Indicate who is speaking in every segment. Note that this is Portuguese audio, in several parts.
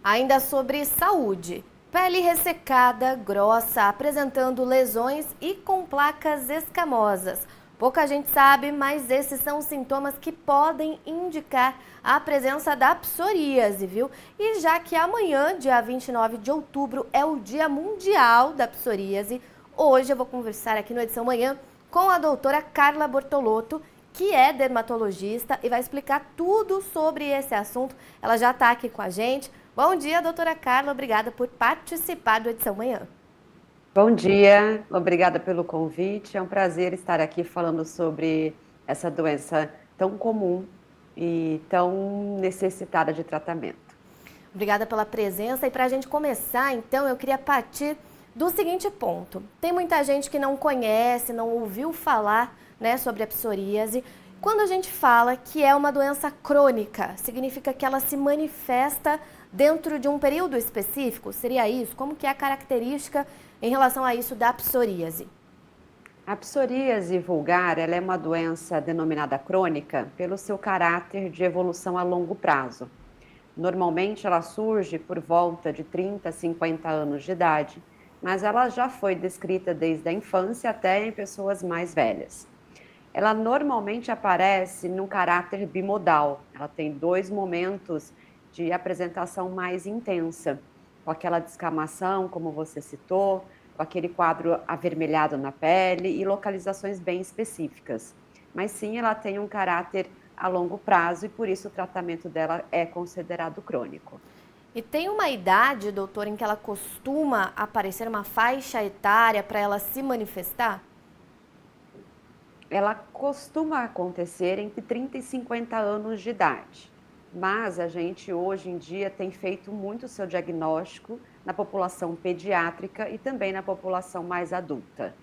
Speaker 1: Ainda sobre saúde. Pele ressecada, grossa, apresentando lesões e com placas escamosas. Pouca gente sabe, mas esses são sintomas que podem indicar a presença da psoríase, viu? E já que amanhã, dia 29 de outubro, é o Dia Mundial da Psoríase, hoje eu vou conversar aqui no Edição Manhã com a doutora Carla Bortolotto, que é dermatologista e vai explicar tudo sobre esse assunto. Ela já está aqui com a gente. Bom dia, doutora Carla. Obrigada por participar do Edição Manhã.
Speaker 2: Bom dia, obrigada pelo convite. É um prazer estar aqui falando sobre essa doença tão comum e tão necessitada de tratamento.
Speaker 1: Obrigada pela presença. E para a gente começar, então, eu queria partir do seguinte ponto. Tem muita gente que não conhece, não ouviu falar, né, sobre a psoríase. Quando a gente fala que é uma doença crônica, significa que ela se manifesta dentro de um período específico? Seria isso? Como que é a característica em relação a isso da psoríase?
Speaker 2: A psoríase vulgar, ela é uma doença denominada crônica pelo seu caráter de evolução a longo prazo. Normalmente ela surge por volta de 30 a 50 anos de idade, mas ela já foi descrita desde a infância até em pessoas mais velhas. Ela normalmente aparece num caráter bimodal. Ela tem dois momentos de apresentação mais intensa, com aquela descamação, como você citou, com aquele quadro avermelhado na pele e localizações bem específicas. Mas sim, ela tem um caráter a longo prazo e por isso o tratamento dela é considerado crônico.
Speaker 1: E tem uma idade, doutor, em que ela costuma aparecer uma faixa etária para ela se manifestar?
Speaker 2: Ela costuma acontecer entre 30 e 50 anos de idade, mas a gente hoje em dia tem feito muito seu diagnóstico na população pediátrica e também na população mais adulta.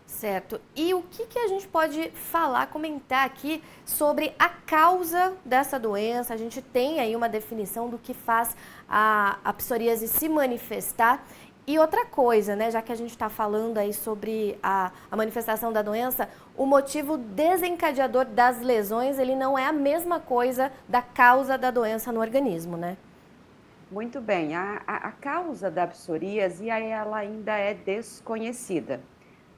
Speaker 1: Certo. E o que a gente pode falar, comentar aqui sobre a causa dessa doença? A gente tem aí uma definição do que faz a psoríase se manifestar. E outra coisa, né, já que a gente está falando aí sobre a manifestação da doença, o motivo desencadeador das lesões, ele não é a mesma coisa da causa da doença no organismo, né?
Speaker 2: Muito bem, a causa da psoríase ela ainda é desconhecida.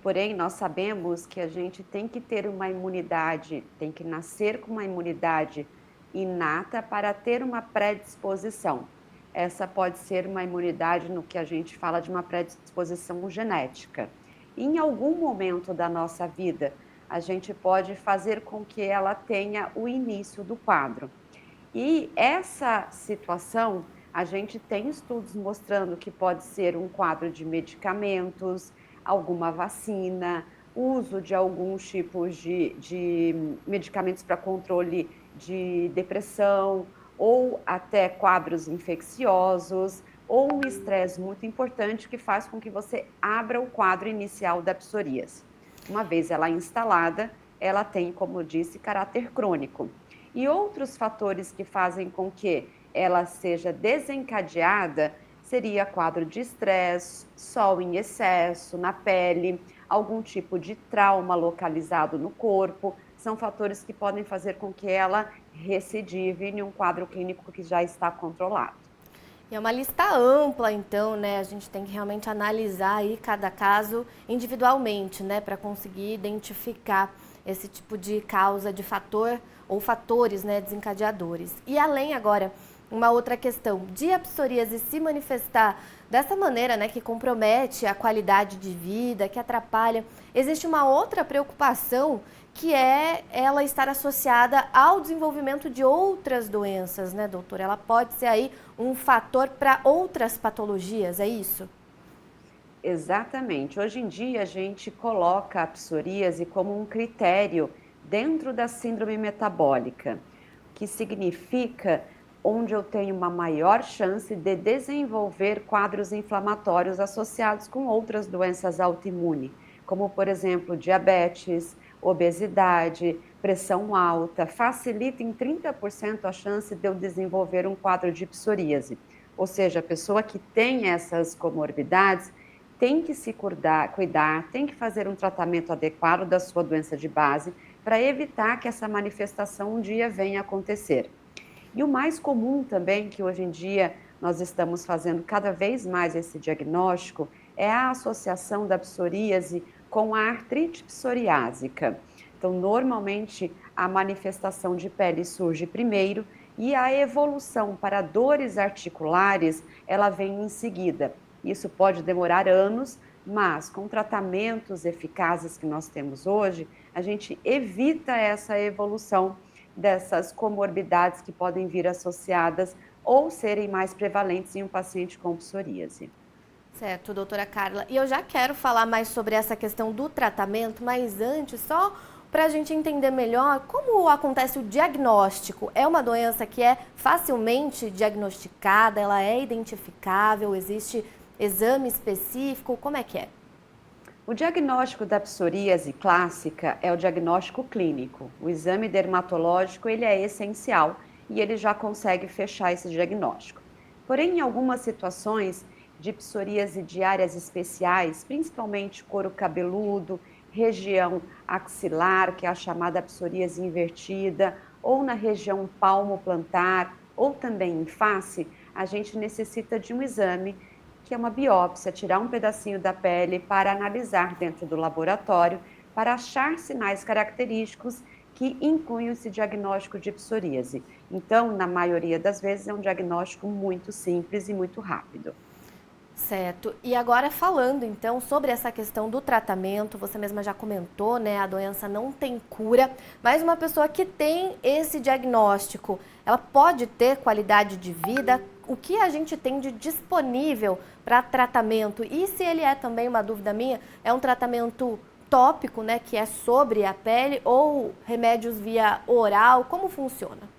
Speaker 2: Porém, nós sabemos que a gente tem que ter uma imunidade, tem que nascer com uma imunidade inata para ter uma predisposição. Essa pode ser uma imunidade no que a gente fala de uma predisposição genética. Em algum momento da nossa vida, a gente pode fazer com que ela tenha o início do quadro. E essa situação, a gente tem estudos mostrando que pode ser um quadro de medicamentos, alguma vacina, uso de alguns tipos de medicamentos para controle de depressão, ou até quadros infecciosos, ou um estresse muito importante que faz com que você abra o quadro inicial da psoríase. Uma vez ela instalada, ela tem, como eu disse, caráter crônico. E outros fatores que fazem com que ela seja desencadeada seria quadro de estresse, sol em excesso na pele, algum tipo de trauma localizado no corpo, são fatores que podem fazer com que ela recidive em um quadro clínico que já está controlado.
Speaker 1: E é uma lista ampla, então, né? A gente tem que realmente analisar aí cada caso individualmente, né? Para conseguir identificar esse tipo de causa, de fator ou fatores, né? Desencadeadores. E além agora, uma outra questão, de a psoríase se manifestar dessa maneira, né? Que compromete a qualidade de vida, que atrapalha. Existe uma outra preocupação que é ela estar associada ao desenvolvimento de outras doenças, né, doutora? Ela pode ser aí um fator para outras patologias, é isso?
Speaker 2: Exatamente. Hoje em dia a gente coloca a psoríase como um critério dentro da síndrome metabólica, que significa onde eu tenho uma maior chance de desenvolver quadros inflamatórios associados com outras doenças autoimunes, como por exemplo diabetes, obesidade, pressão alta, facilita em 30% a chance de eu desenvolver um quadro de psoríase. Ou seja, a pessoa que tem essas comorbidades tem que se cuidar, tem que fazer um tratamento adequado da sua doença de base para evitar que essa manifestação um dia venha a acontecer. E o mais comum também, que hoje em dia nós estamos fazendo cada vez mais esse diagnóstico, é a associação da psoríase com a artrite psoriásica. Então, normalmente, a manifestação de pele surge primeiro e a evolução para dores articulares, ela vem em seguida. Isso pode demorar anos, mas com tratamentos eficazes que nós temos hoje, a gente evita essa evolução dessas comorbidades que podem vir associadas ou serem mais prevalentes em um paciente com psoríase.
Speaker 1: Certo, doutora Carla. E eu já quero falar mais sobre essa questão do tratamento, mas antes, só para a gente entender melhor como acontece o diagnóstico. É uma doença que é facilmente diagnosticada, ela é identificável, existe exame específico, como é que é?
Speaker 2: O diagnóstico da psoríase clássica é o diagnóstico clínico. O exame dermatológico ele é essencial e ele já consegue fechar esse diagnóstico. Porém, em algumas situações de psoríase de áreas especiais, principalmente couro cabeludo, região axilar, que é a chamada psoríase invertida, ou na região palmo-plantar, ou também em face, a gente necessita de um exame que é uma biópsia, tirar um pedacinho da pele para analisar dentro do laboratório, para achar sinais característicos que incluem esse diagnóstico de psoríase. Então, na maioria das vezes, é um diagnóstico muito simples e muito rápido.
Speaker 1: Certo. E agora falando então sobre essa questão do tratamento, você mesma já comentou, né? A doença não tem cura, mas uma pessoa que tem esse diagnóstico, ela pode ter qualidade de vida? O que a gente tem de disponível para tratamento? E se ele é também uma dúvida minha, é um tratamento tópico, né? Que é sobre a pele ou remédios via oral? Como funciona?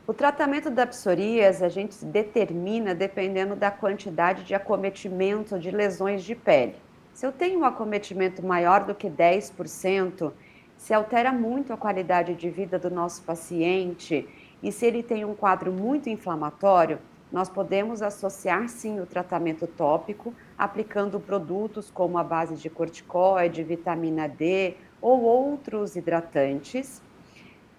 Speaker 2: O tratamento da psoríase a gente determina dependendo da quantidade de acometimento de lesões de pele. Se eu tenho um acometimento maior do que 10%, se altera muito a qualidade de vida do nosso paciente e se ele tem um quadro muito inflamatório, nós podemos associar sim o tratamento tópico, aplicando produtos como a base de corticoide, vitamina D ou outros hidratantes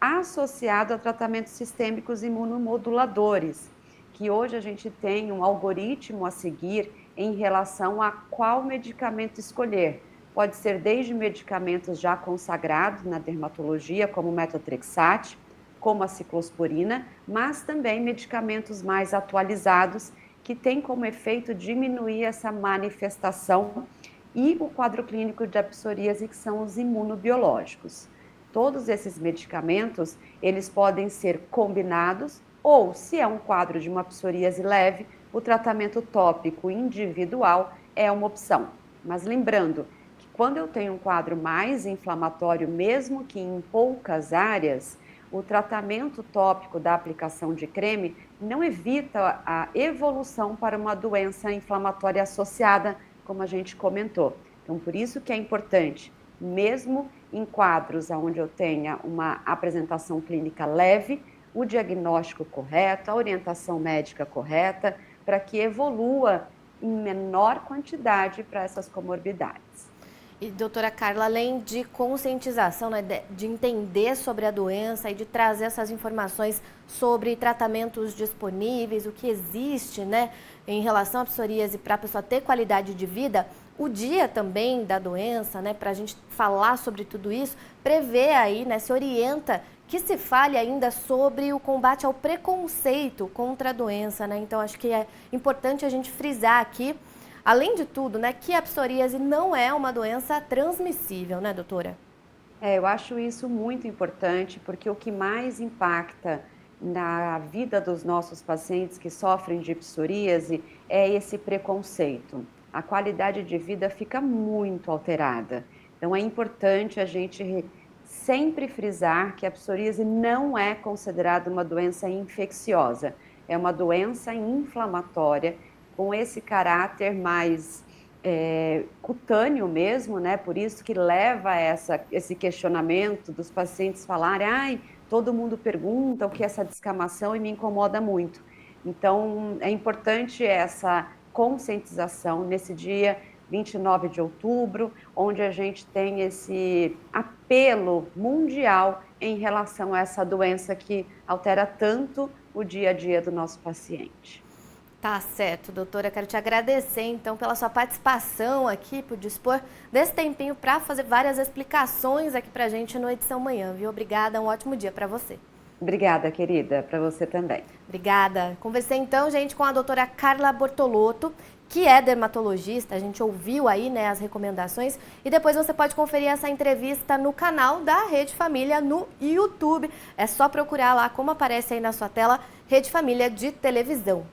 Speaker 2: associado a tratamentos sistêmicos imunomoduladores, que hoje a gente tem um algoritmo a seguir em relação a qual medicamento escolher. Pode ser desde medicamentos já consagrados na dermatologia, como o metotrexate, como a ciclosporina, mas também medicamentos mais atualizados que têm como efeito diminuir essa manifestação e o quadro clínico da psoríase, que são os imunobiológicos. Todos esses medicamentos, eles podem ser combinados ou, se é um quadro de uma psoríase leve, o tratamento tópico individual é uma opção. Mas lembrando que quando eu tenho um quadro mais inflamatório, mesmo que em poucas áreas, o tratamento tópico da aplicação de creme não evita a evolução para uma doença inflamatória associada, como a gente comentou. Então, por isso que é importante, mesmo em quadros onde eu tenha uma apresentação clínica leve, o diagnóstico correto, a orientação médica correta, para que evolua em menor quantidade para essas comorbidades.
Speaker 1: E, doutora Carla, além de conscientização, né, de entender sobre a doença e de trazer essas informações sobre tratamentos disponíveis, o que existe, né, em relação à psoríase para a pessoa ter qualidade de vida, o dia também da doença, né, para a gente falar sobre tudo isso, prevê aí, né, se orienta que se fale ainda sobre o combate ao preconceito contra a doença, né? Então, acho que é importante a gente frisar aqui, além de tudo, né, que a psoríase não é uma doença transmissível, né, doutora?
Speaker 2: Eu acho isso muito importante, porque o que mais impacta na vida dos nossos pacientes que sofrem de psoríase é esse preconceito. A qualidade de vida fica muito alterada. Então, é importante a gente sempre frisar que a psoríase não é considerada uma doença infecciosa, é uma doença inflamatória com esse caráter mais cutâneo mesmo, né? Por isso que leva a esse questionamento dos pacientes falarem, ai, todo mundo pergunta o que é essa descamação e me incomoda muito. Então, é importante essa conscientização nesse dia 29 de outubro, onde a gente tem esse apelo mundial em relação a essa doença que altera tanto o dia a dia do nosso paciente.
Speaker 1: Tá certo, doutora. Quero te agradecer, então, pela sua participação aqui, por dispor desse tempinho para fazer várias explicações aqui pra gente no Edição Manhã, viu? Obrigada, um ótimo dia para você.
Speaker 2: Obrigada, querida, para você também.
Speaker 1: Obrigada. Conversei então, gente, com a doutora Carla Bortolotto, que é dermatologista. A gente ouviu aí, né, as recomendações. E depois você pode conferir essa entrevista no canal da Rede Família no YouTube. É só procurar lá, como aparece aí na sua tela, Rede Família de televisão.